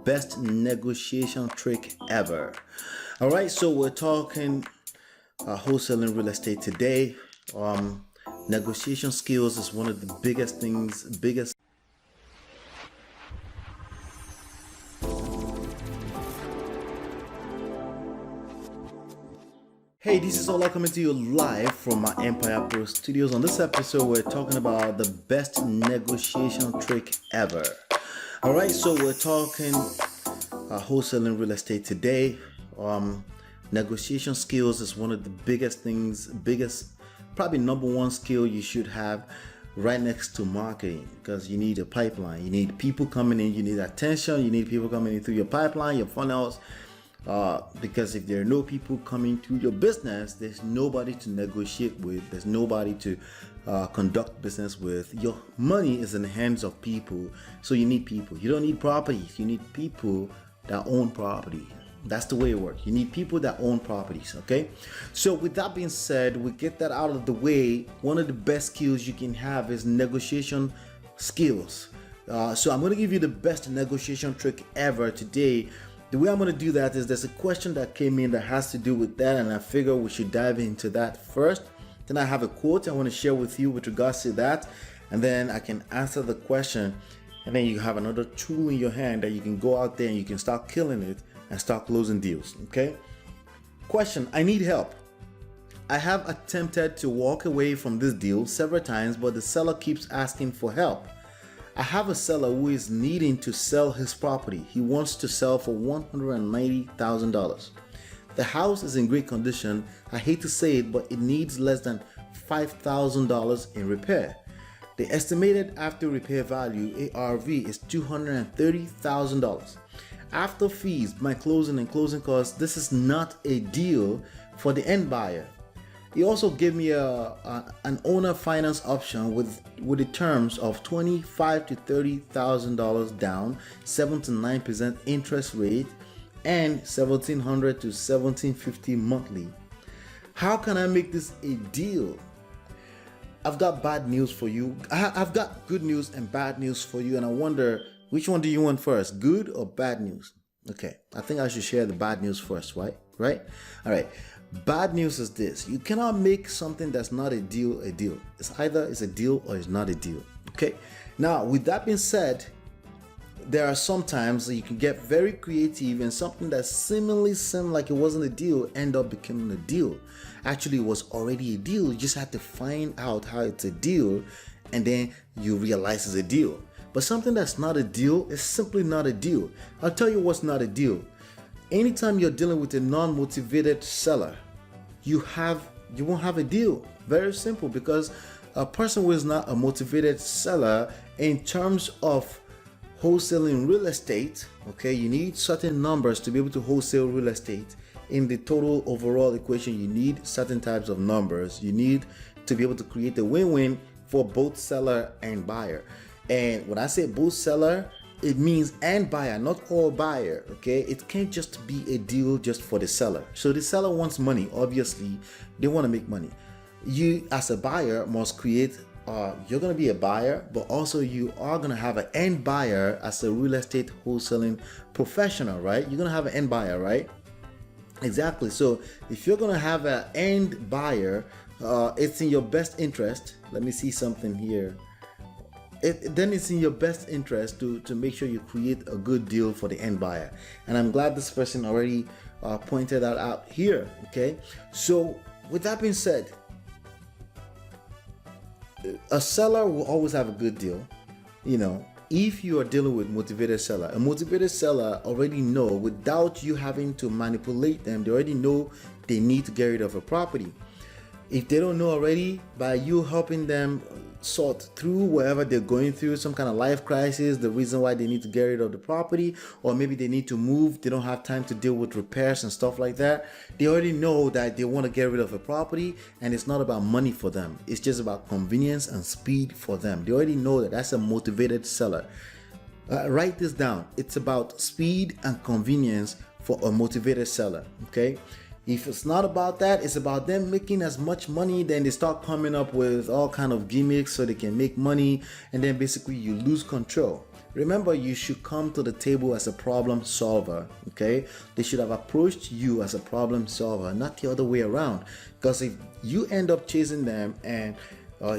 best negotiation trick ever. All right, so we're talking wholesaling real estate today. Negotiation skills is one of the biggest. Hey, this is Ola coming to you live from my Empire Pro Studios. On this episode, we're talking about the best negotiation trick ever. All right, so we're talking wholesaling real estate today. Negotiation skills is one of the biggest, probably number one skill you should have right next to marketing, because you need a pipeline. You need people coming in, you need attention, you need people coming in through your pipeline, your funnels. Because if there are no people coming to your business, there's nobody to negotiate with, there's nobody to conduct business with. Your money is in the hands of people, so you need people. You don't need properties, you need people that own property. That's the way it works. You need people that own properties. Okay, so with that being said, we get that out of the way. One of the best skills you can have is negotiation skills. So I'm going to give you the best negotiation trick ever today. The way I'm going to do that is there's a question that came in that has to do with that, and I figure we should dive into that first. Then I have a quote I want to share with you with regards to that, and then I can answer the question, and then you have another tool in your hand that you can go out there and you can start killing it and start closing deals. Okay? Question: I need help. I have attempted to walk away from this deal several times, but the seller keeps asking for help. I have a seller who is needing to sell his property. He wants to sell for $190,000. The house is in great condition. I hate to say it, but it needs less than $5,000 in repair. The estimated after repair value, ARV, is $230,000. After fees, my closing and closing costs, this is not a deal for the end buyer. He also gave me an owner finance option with the terms of $25,000 to $30,000 down, 7 to 9% interest rate, and $1,700 to $1,750 monthly. How can I make this a deal? I've got bad news for you. I've got good news and bad news for you, and I wonder, which one do you want first, good or bad news? Okay, I think I should share the bad news first, right? All right. Bad news is this: you cannot make something that's not a deal a deal. It's either it's a deal or it's not a deal. Okay. Now, with that being said, there are some times that you can get very creative and something that seemingly seemed like it wasn't a deal end up becoming a deal. Actually, it was already a deal. You just had to find out how it's a deal, and then you realize it's a deal. But something that's not a deal is simply not a deal. I'll tell you what's not a deal. Anytime you're dealing with a non-motivated seller, you won't have a deal. Very simple, because a person who is not a motivated seller, in terms of wholesaling real estate, okay, you need certain numbers to be able to wholesale real estate. In the total overall equation, you need certain types of numbers. You need to be able to create a win-win for both seller and buyer. And when I say both seller, it means and buyer, not all buyer. Okay, it can't just be a deal just for the seller. So the seller wants money. Obviously, they want to make money. You as a buyer must create. You're going to be a buyer, but also you are going to have an end buyer as a real estate wholesaling professional, right? You're going to have an end buyer, right? Exactly. So if you're going to have an end buyer, it's in your best interest. Let me see something here. Then it's in your best interest to make sure you create a good deal for the end buyer. And I'm glad this person already pointed that out here. Okay, so with that being said, a seller will always have a good deal. You know, if you are dealing with motivated seller, a motivated seller already know, without you having to manipulate them, they already know they need to get rid of a property. If they don't know already, by you helping them sort through whatever they're going through, some kind of life crisis, the reason why they need to get rid of the property, or maybe they need to move, they don't have time to deal with repairs and stuff like that, they already know that they want to get rid of a property, and it's not about money for them. It's just about convenience and speed for them. They already know that that's a motivated seller. Write this down. It's about speed and convenience for a motivated seller. Okay. If it's not about that, it's about them making as much money, then they start coming up with all kind of gimmicks so they can make money, and then basically you lose control. Remember, you should come to the table as a problem solver, okay? They should have approached you as a problem solver, not the other way around. Because if you end up chasing them and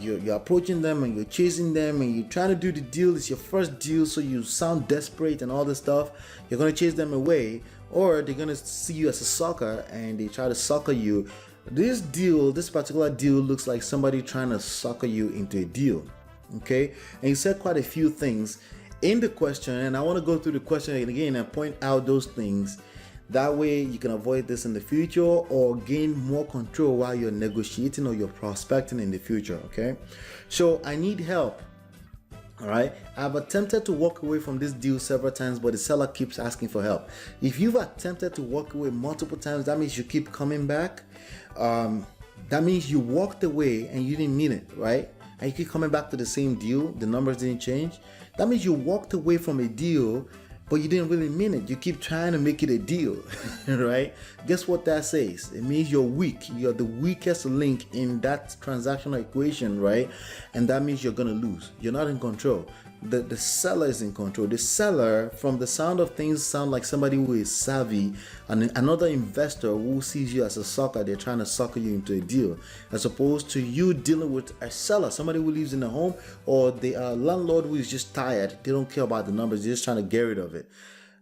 you're approaching them and you're chasing them and you're trying to do the deal, it's your first deal, so you sound desperate and all this stuff, you're going to chase them away, or they're going to see you as a sucker and they try to sucker you. This particular deal looks like somebody trying to sucker you into a deal, okay? And you said quite a few things in the question, and I want to go through the question again and point out those things. That way you can avoid this in the future or gain more control while you're negotiating or you're prospecting in the future, okay? So I need help. All right, I've attempted to walk away from this deal several times, but the seller keeps asking for help. If you've attempted to walk away multiple times, that means you keep coming back. That means you walked away and you didn't mean it, right? And you keep coming back to the same deal, the numbers didn't change. That means you walked away from a deal, but you didn't really mean it. You keep trying to make it a deal, right? Guess what that says? It means you're weak. You're the weakest link in that transactional equation, right? And that means you're gonna lose. You're not in control. The seller is in control. The seller, from the sound of things, sound like somebody who is savvy, and another investor who sees you as a sucker. They're trying to sucker you into a deal, as opposed to you dealing with a seller, somebody who lives in a home, or the landlord who is just tired. They don't care about the numbers. They're just trying to get rid of it.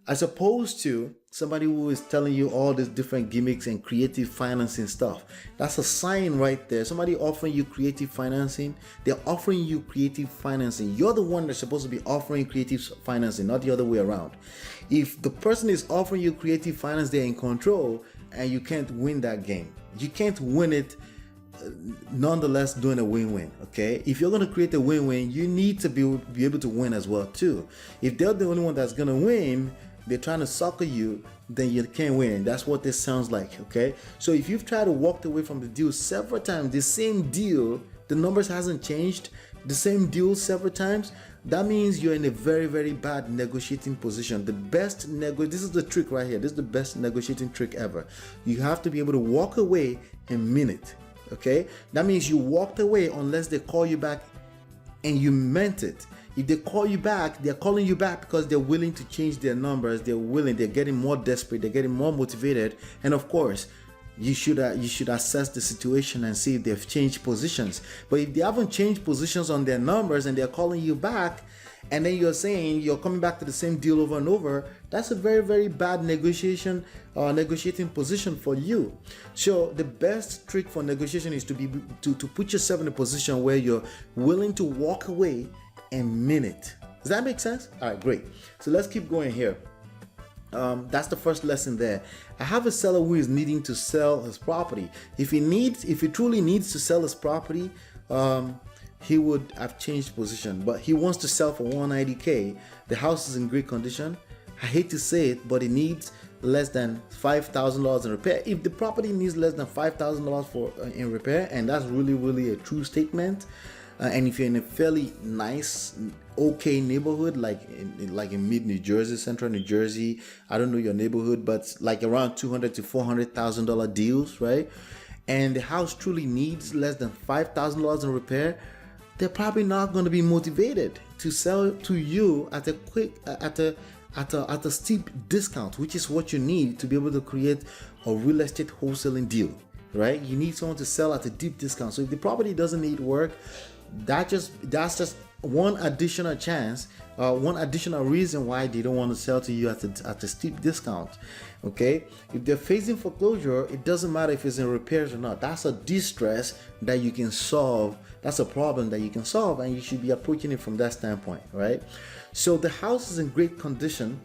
As opposed to somebody who is telling you all these different gimmicks and creative financing stuff. That's a sign right there. Somebody offering you creative financing. They're offering you creative financing. You're the one that's supposed to be offering creative financing, not the other way around. If the person is offering you creative finance, they're in control, and you can't win that game. You can't win it nonetheless doing a win-win, okay? If you're going to create a win-win, you need to be able to win as well too. If they're the only one that's going to win, they're trying to sucker you, then you can't win. That's what this sounds like, okay? So if you've tried to walk away from the deal several times, the same deal, the numbers hasn't changed, the same deal several times, that means you're in a very, very bad negotiating position. This is the trick right here. This is the best negotiating trick ever. You have to be able to walk away and mean it, okay? That means you walked away unless they call you back and you meant it. If they call you back, they're calling you back because they're willing to change their numbers. They're getting more desperate, they're getting more motivated. And of course, you should assess the situation and see if they've changed positions. But if they haven't changed positions on their numbers and they're calling you back, and then you're saying you're coming back to the same deal over and over, that's a very, very bad negotiating position for you. So the best trick for negotiation is to put yourself in a position where you're willing to walk away and mean it. Does that make sense? All right, great. So let's keep going here. That's the first lesson there. I have a seller who is needing to sell his property. If he truly needs to sell his property, he would have changed position, but he wants to sell for $190K. The house is in great condition. I hate to say it, but it needs less than $5,000 in repair. If the property needs less than $5,000 in repair, and that's really, really a true statement, and if you're in a fairly nice, okay neighborhood, like in mid New Jersey, central New Jersey, I don't know your neighborhood, but like around $200,000 to $400,000 deals, right? And the house truly needs less than $5,000 in repair, they're probably not going to be motivated to sell to you at a steep discount, which is what you need to be able to create a real estate wholesaling deal, right? You need someone to sell at a deep discount. So if the property doesn't need work, that's just one additional chance, one additional reason why they don't want to sell to you at a steep discount. Okay, if they're facing foreclosure, it doesn't matter if it's in repairs or not. That's a distress that you can solve. That's a problem that you can solve, and you should be approaching it from that standpoint, right? So the house is in great condition.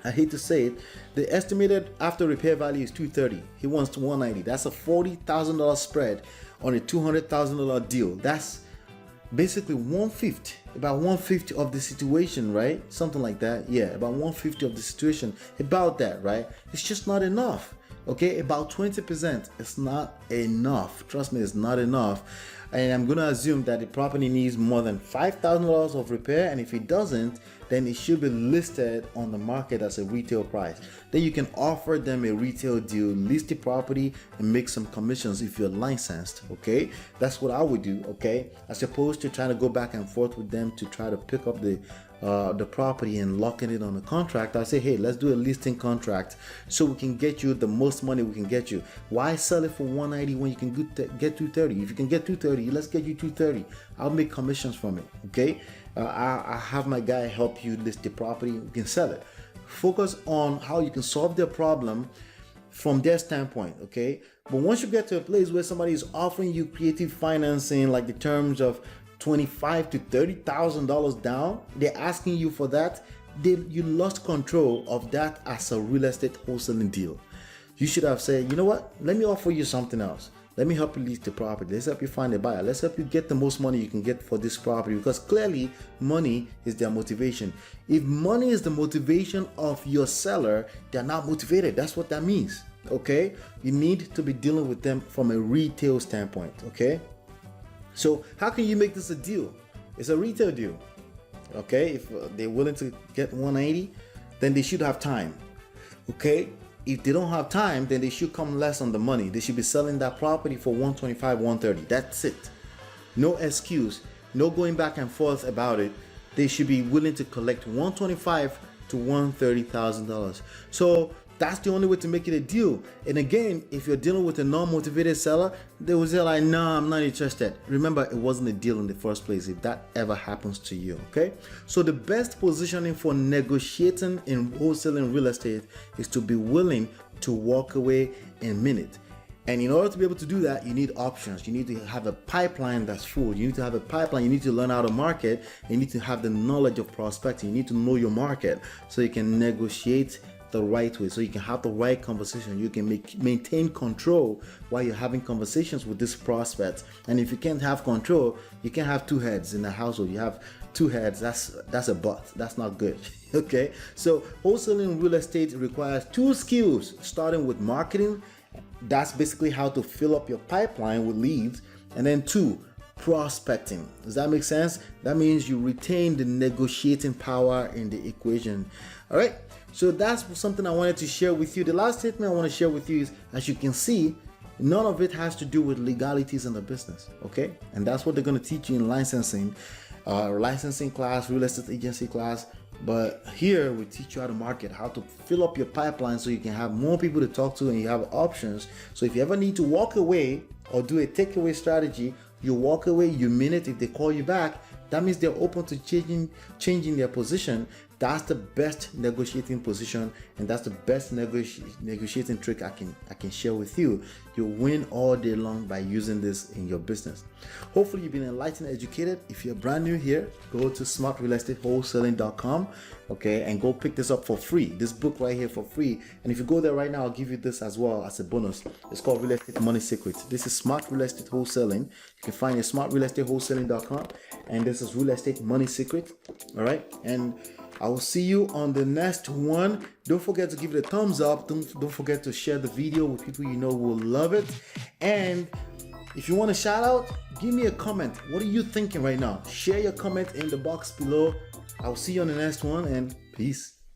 I hate to say it, the estimated after repair value is $230,000. He wants to $190,000. That's a $40,000 spread on a $200,000 deal. That's basically about 1/5 of the situation, right? Something like that. Yeah, about 1/5 of the situation. About that, right? It's just not enough. Okay, about 20%. It's not enough. Trust me, it's not enough. And I'm going to assume that the property needs more than $5,000 of repair, and if it doesn't, then it should be listed on the market as a retail price. Then you can offer them a retail deal, list the property, and make some commissions if you're licensed. Okay, that's what I would do. Okay, as opposed to trying to go back and forth with them to try to pick up the the property and locking it on a contract, I say, hey, let's do a listing contract so we can get you the most money we can get you. Why sell it for 190 when you can get 230? If you can get 230, let's get you 230. I'll make commissions from it. Okay, I have my guy help you list the property. We can sell it. Focus on how you can solve their problem from their standpoint. Okay, but once you get to a place where somebody is offering you creative financing, like the terms of $25,000 to $30,000 down, they're asking you for that, you lost control of that as a real estate wholesaling deal. You should have said, you know what, let me offer you something else. Let me help you list the property. Let's help you find a buyer. Let's help you get the most money you can get for this property, because clearly money is their motivation. If money is the motivation of your seller, they're not motivated. That's what that means. Okay, you need to be dealing with them from a retail standpoint. Okay, so how can you make this a deal? It's a retail deal. Okay, if they're willing to get 180, then they should have time. Okay, if they don't have time, then they should come less on the money. They should be selling that property for 125, 130. That's it. No excuse, no going back and forth about it. They should be willing to collect 125 to $130,000. So that's the only way to make it a deal. And again, if you're dealing with a non-motivated seller, they will say like, nah, I'm not interested. Remember, it wasn't a deal in the first place if that ever happens to you. Okay, so the best positioning for negotiating in wholesaling real estate is to be willing to walk away in a minute. And in order to be able to do that, you need options. You need to have a pipeline that's full. You need to have a pipeline. You need to learn how to market. You need to have the knowledge of prospecting. You need to know your market so you can negotiate the right way, so you can have the right conversation. You can maintain control while you're having conversations with this prospect. And if you can't have control, you can't have two heads in the household. You have two heads, that's a butt. That's not good. Okay, so wholesaling real estate requires two skills, starting with marketing. That's basically how to fill up your pipeline with leads. And then two, prospecting. Does that make sense? That means you retain the negotiating power in the equation. All right, so that's something I wanted to share with you. The last statement I want to share with you is, as you can see, none of it has to do with legalities in the business. Okay, and that's what they're going to teach you in licensing class, real estate agency class. But here we teach you how to market, how to fill up your pipeline so you can have more people to talk to and you have options. So if you ever need to walk away or do a takeaway strategy, you walk away, you mean it. If they call you back, that means they're open to changing their position. That's the best negotiating position, and that's the best negotiating trick I can share with you. You'll win all day long by using this in your business. Hopefully you've been enlightened, educated. If you're brand new here, go to smartrealestatewholesaling.com, okay, and go pick this up for free. This book right here for free. And if you go there right now, I'll give you this as well as a bonus. It's called Real Estate Money Secrets. This is Smart Real Estate Wholesaling. You can find it at smartrealestatewholesaling.com, and this is Real Estate Money Secret. All right, and I will see you on the next one. Don't forget to give it a thumbs up. Don't forget to share the video with people you know will love it. And if you want a shout out, give me a comment. What are you thinking right now? Share your comment in the box below. I will see you on the next one, and peace.